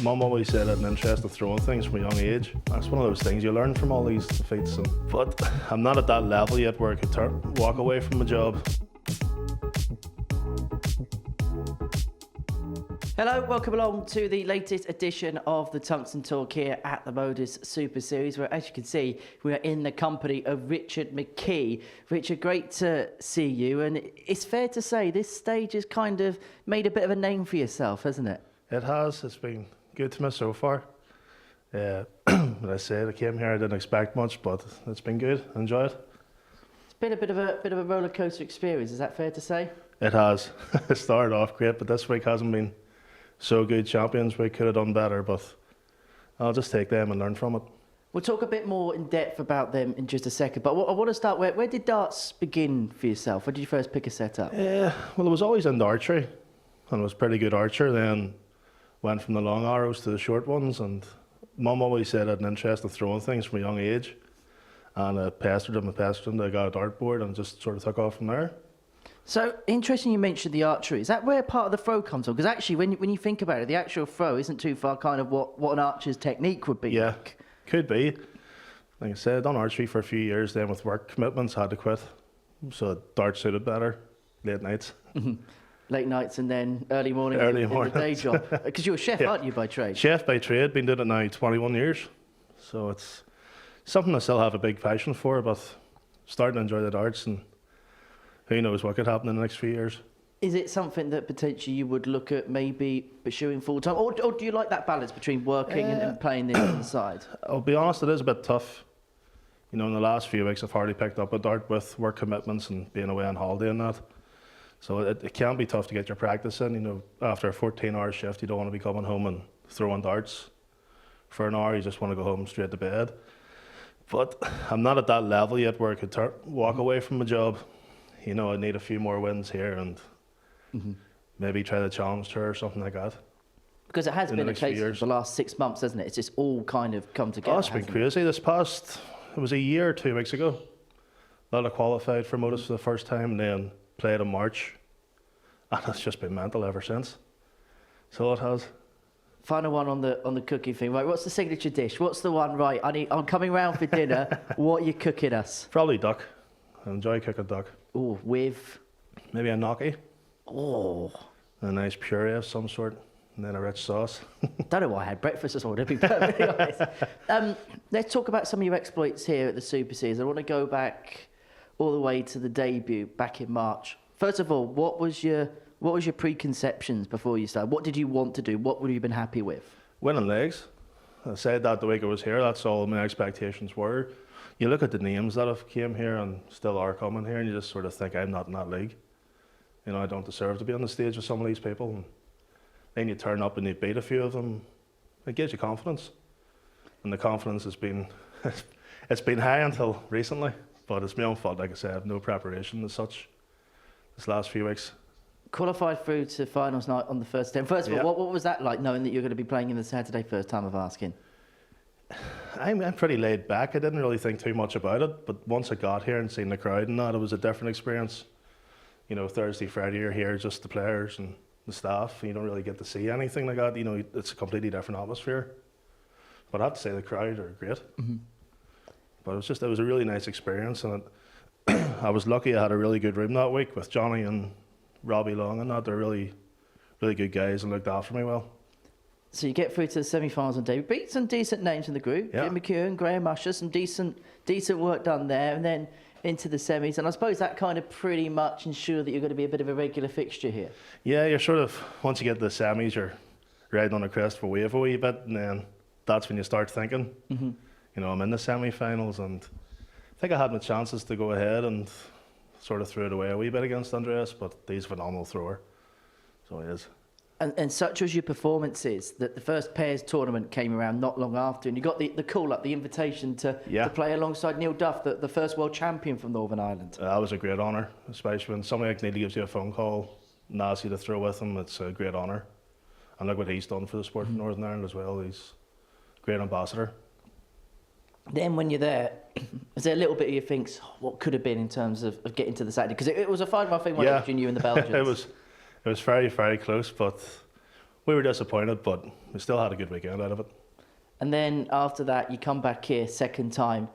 Mum always said I had an interest in throwing things from a young age. That's one of those things you learn from all these defeats. But I'm not at that level yet where I could walk away from my job. Hello, welcome along to the latest edition of the Tungsten Talk here at the MODUS Super Series, where, as you can see, we are in the company of Richard McKee. Richard, great to see you, and it's fair to say this stage has kind of made a bit of a name for yourself, hasn't it? It has. It's been good to me so far. When I said I came here, I didn't expect much, but it's been good. I enjoy it. It's been a bit of a roller coaster experience. Is that fair to say? It has. It started off great, but this week hasn't been so good. Champions Week could have done better, but I'll just take them and learn from it. We'll talk a bit more in depth about them in just a second, but I want to start where did darts begin for yourself? Where did you first pick a set up? Well, I was always into archery, and I was a pretty good archer. Then went from the long arrows to the short ones, and Mum always said I had an interest in throwing things from a young age, and I pestered him. I got a dartboard and just sort of took off from there. So, interesting you mentioned the archery. Is that where part of the throw comes from? Because actually, when you think about it, the actual throw isn't too far kind of what an archer's technique would be. Yeah, like. Could be. Like I said, I'd done archery for a few years, then with work commitments, had to quit. So dart suited better, late nights. Late nights and then early mornings in the day job. Because you're a chef, aren't you, by trade? Chef by trade, been doing it now 21 years. So it's something I still have a big passion for, but starting to enjoy the darts, and who knows what could happen in the next few years. Is it something that potentially you would look at maybe pursuing full time? Or do you like that balance between working and playing this on the side? I'll be honest, it is a bit tough. You know, in the last few weeks I've hardly picked up a dart with work commitments and being away on holiday and that. So it can be tough to get your practice in. You know, after a 14-hour shift, you don't want to be coming home and throwing darts for an hour. You just want to go home straight to bed. But I'm not at that level yet where I could walk away from my job. You know, I need a few more wins here and maybe try the challenge tour or something like that. Because it has been the case for the last 6 months, hasn't it? It's just all kind of come together. Oh, it's been crazy. It was a year or 2 weeks ago that I qualified for MODUS for the first time, and then played in March, and it's just been mental ever since. So it has. Final one on the cooking thing. Right, what's the signature dish? What's the one? Right, I'm coming round for dinner. What are you cooking us? Probably duck. I enjoy cooking duck. Oh, with maybe a gnocchi. Oh, a nice puree of some sort, and then a rich sauce. Don't know why I had breakfast this morning, to be perfectly honest. Let's talk about some of your exploits here at the Super Series. I want to go back all the way to the debut back in March. First of all, what was your preconceptions before you started? What did you want to do? What would you have been happy with? Winning legs. I said that the week I was here. That's all my expectations were. You look at the names that have came here and still are coming here, and you just sort of think, I'm not in that league. You know, I don't deserve to be on the stage with some of these people. And then you turn up and you beat a few of them. It gives you confidence, and the confidence has been it's been high until recently. But it's my own fault, like I said. I have no preparation as such this last few weeks. Qualified through to finals night on the first 10. First of all, what was that like, knowing that you're going to be playing in the Saturday, first time of asking? I'm pretty laid back. I didn't really think too much about it, but once I got here and seen the crowd and that, it was a different experience. You know, Thursday, Friday, you're here, just the players and the staff. You don't really get to see anything like that. You know, it's a completely different atmosphere. But I have to say the crowd are great. But it was a really nice experience, and I was lucky I had a really good room that week with Johnny and Robbie Long and that. They're really, really good guys and looked after me well. So you get through to the semi-finals and debut, beat some decent names in the group. Jim McKee, Graham Usher, some decent work done there, and then into the semis. And I suppose that kind of pretty much ensured that you're going to be a bit of a regular fixture here. Yeah, you're sort of, once you get to the semis, you're riding on the crest of a wave a wee bit, and then that's when you start thinking. You know, I'm in the semi-finals, and I think I had my chances to go ahead and sort of threw it away a wee bit against Andreas, but he's a phenomenal thrower, so he is. And such was your performances that the first pairs tournament came around not long after, and you got the call-up, the invitation to play alongside Neil Duff, the first world champion from Northern Ireland. That was a great honour, especially when somebody like Neil gives you a phone call and asks you to throw with him. It's a great honour. And look what he's done for the sport in Northern Ireland as well. He's a great ambassador. Then when you're there, is there a little bit of you thinks, what could have been in terms of getting to the Saturday? Because it was a 5-1 thing between you and the Belgians. It was very, very close, but we were disappointed, but we still had a good weekend out of it. And then after that, you come back here second time,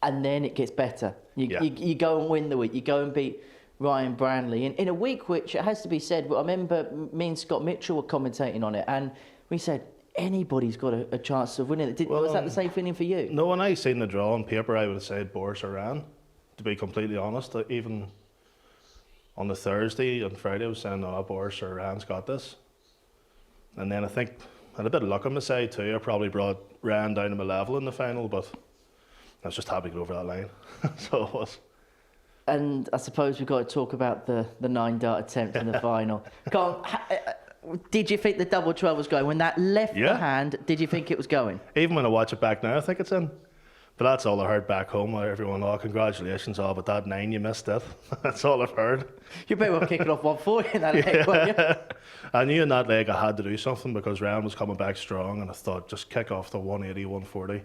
and then it gets better. You go and win the week. You go and beat Ryan Brandley in a week which, it has to be said, I remember me and Scott Mitchell were commentating on it, and we said anybody's got a chance of winning it. Was that the same feeling for you? No, when I seen the draw on paper, I would have said Boris or Ryan, to be completely honest. Even on the Thursday and Friday, I was saying, no, Boris or Ryan's got this. And then I think I had a bit of luck on my side too. I probably brought Ryan down to my level in the final, but I was just happy to get over that line. So it was. And I suppose we've got to talk about the 9-dart attempt in the final. Go on, did you think the double 12 was going? When that left the hand, did you think it was going? Even when I watch it back now, I think it's in. But that's all I heard back home. Everyone, oh, congratulations, but that 9, you missed it. That's all I've heard. You better well kick it off 140 in that leg, weren't you? I knew in that leg I had to do something because Ryan was coming back strong, and I thought, just kick off the 180, 140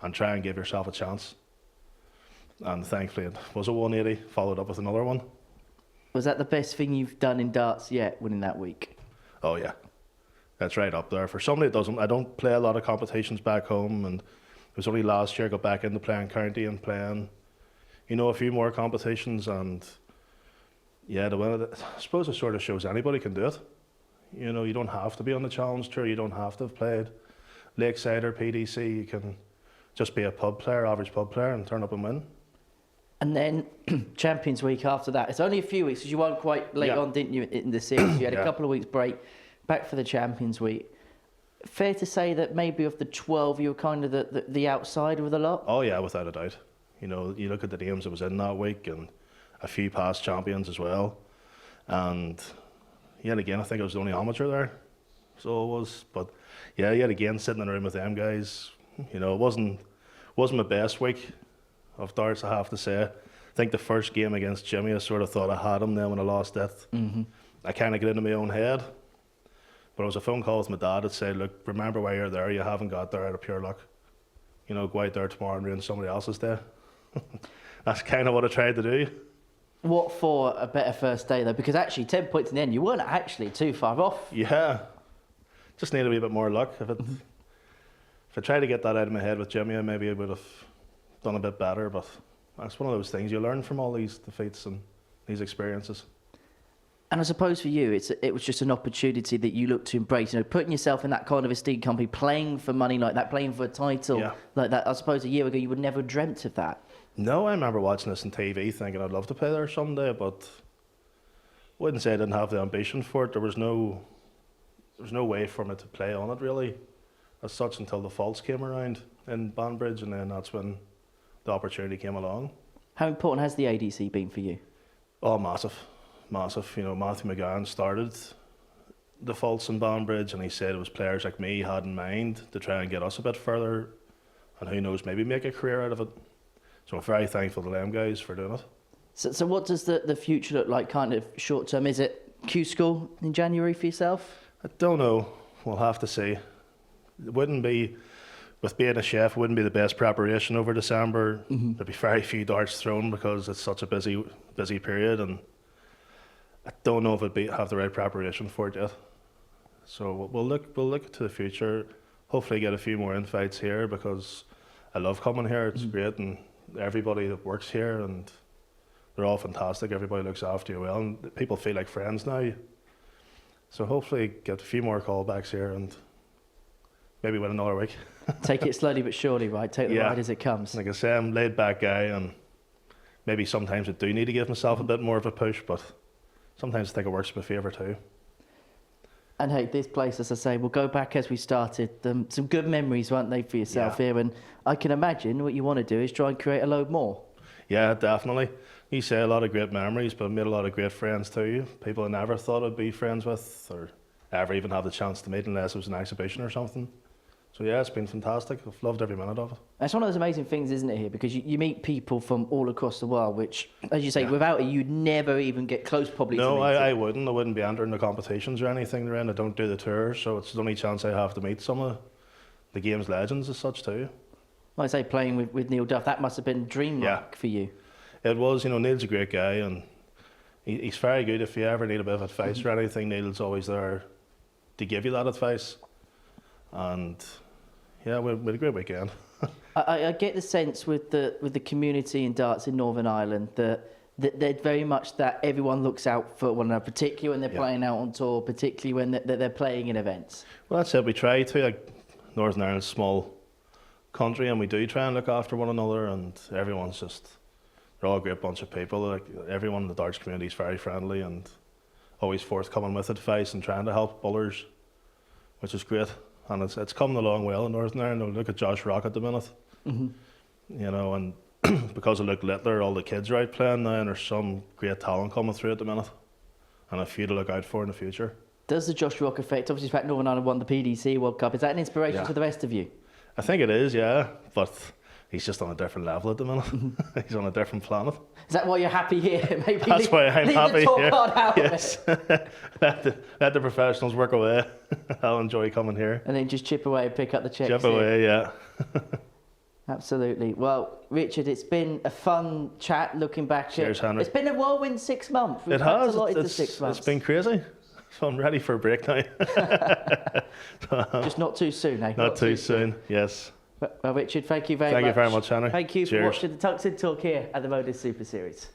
and try and give yourself a chance. And thankfully it was a 180, followed up with another one. Was that the best thing you've done in darts yet, winning that week? Oh yeah, that's right up there. For somebody that doesn't, I don't play a lot of competitions back home, and it was only last year I got back into playing county and playing, a few more competitions, and yeah, to win it, I suppose it sort of shows anybody can do it. You don't have to be on the Challenge Tour, you don't have to have played Lakeside or PDC, you can just be a average pub player and turn up and win. And then Champions Week after that. It's only a few weeks because you weren't quite late on, didn't you, in the series? You had a couple of weeks break, back for the Champions Week. Fair to say that maybe of the 12, you were kind of the outsider with a lot? Oh yeah, without a doubt. You look at the names that was in that week and a few past champions as well. And yet again, I think I was the only amateur there. So it was. But yeah, yet again, sitting in the room with them guys, it wasn't my best week of darts, I have to say. I think the first game against Jimmy, I sort of thought I had him. Then when I lost it, I kind of get into my own head. But it was a phone call with my dad that said, look, remember why you're there. You haven't got there out of pure luck. Go out there tomorrow and ruin somebody else's day. That's kind of what I tried to do. What for a better first day, though? Because actually, 10 points in the end, you weren't actually too far off. Yeah. Just needed a wee bit more luck. If I tried to get that out of my head with Jimmy, maybe I would have done a bit better. But that's one of those things you learn from all these defeats and these experiences. And I suppose for you, it was just an opportunity that you looked to embrace. Putting yourself in that kind of esteemed company, playing for money like that, playing for a title like that. I suppose a year ago you would never have dreamt of that. No, I remember watching this on TV thinking I'd love to play there someday, but I wouldn't say I didn't have the ambition for it. There was no way for me to play on it really, as such, until the faults came around in Banbridge, and then that's when the opportunity came along. How important has the ADC been for you? Oh, massive. Matthew McGann started the faults in Banbridge, and he said it was players like me he had in mind to try and get us a bit further, and who knows, maybe make a career out of it. So I'm very thankful to them guys for doing it. So what does the future look like, kind of short term? Is it Q School in January for yourself? I don't know. We'll have to see. It wouldn't be, with being a chef, wouldn't be the best preparation over December. There'd be very few darts thrown because it's such a busy period, and I don't know if I'd have the right preparation for it yet. So we'll look to the future. Hopefully get a few more invites here because I love coming here. It's great, and everybody that works here, and they're all fantastic. Everybody looks after you well, and people feel like friends now. So hopefully get a few more callbacks here and maybe win another week. Take it slowly but surely, right? Take the ride as it comes. Like I say, I'm a laid back guy, and maybe sometimes I do need to give myself a bit more of a push, but sometimes I think it works in my favour too. And hey, this place, as I say, we'll go back as we started. Some good memories, weren't they, for yourself here? And I can imagine what you want to do is try and create a load more. Yeah, definitely. You say a lot of great memories, but I made a lot of great friends too. People I never thought I'd be friends with or ever even have the chance to meet unless it was an exhibition or something. So yeah, it's been fantastic. I've loved every minute of it. It's one of those amazing things, isn't it, here? Because you meet people from all across the world, which, as you say, without it, you'd never even get close probably to meeting. No, I wouldn't. I wouldn't be entering the competitions or anything they're in. I don't do the tours, so it's the only chance I have to meet some of the game's legends as such too. Like I say, playing with Neil Duff, that must have been dreamlike for you. It was. You know, Neil's a great guy, and he's very good. If you ever need a bit of advice or anything, Neil's always there to give you that advice. And yeah, we had a great weekend. I get the sense with the community in darts in Northern Ireland that they're very much that everyone looks out for one another, particularly when they're playing out on tour, particularly when they're playing in events. Well, that's it. We try to. Like, Northern Ireland's a small country, and we do try and look after one another. And everyone's they're all a great bunch of people. Like, everyone in the darts community is very friendly and always forthcoming with advice and trying to help bowlers, which is great. And it's coming along well in Northern Ireland. Look at Josh Rock at the minute. Mm-hmm. You know, and because of Luke Littler, all the kids are out playing now, and there's some great talent coming through at the minute, and a few to look out for in the future. Does the Josh Rock effect, obviously the fact Northern Ireland won the PDC World Cup, is that an inspiration to the rest of you? I think it is, yeah, but he's just on a different level at the minute. He's on a different planet. Is that why you're happy here? Maybe that's why I'm happy the top here. Card out yes. let the professionals work away. I'll enjoy coming here. And then just chip away and pick up the checks. Chip away, yeah. Absolutely. Well, Richard, it's been a fun chat looking back. Cheers, Henry. It's been a whirlwind 6 months. It has. A lot in the 6 months. It's been crazy. So I'm ready for a break now. Just not too soon, eh? Not too soon, yes. Well, Richard, thank you very much. Thank you very much, Henry. Thank you Cheers. for watching the Tungsten Talk here at the MODUS Super Series.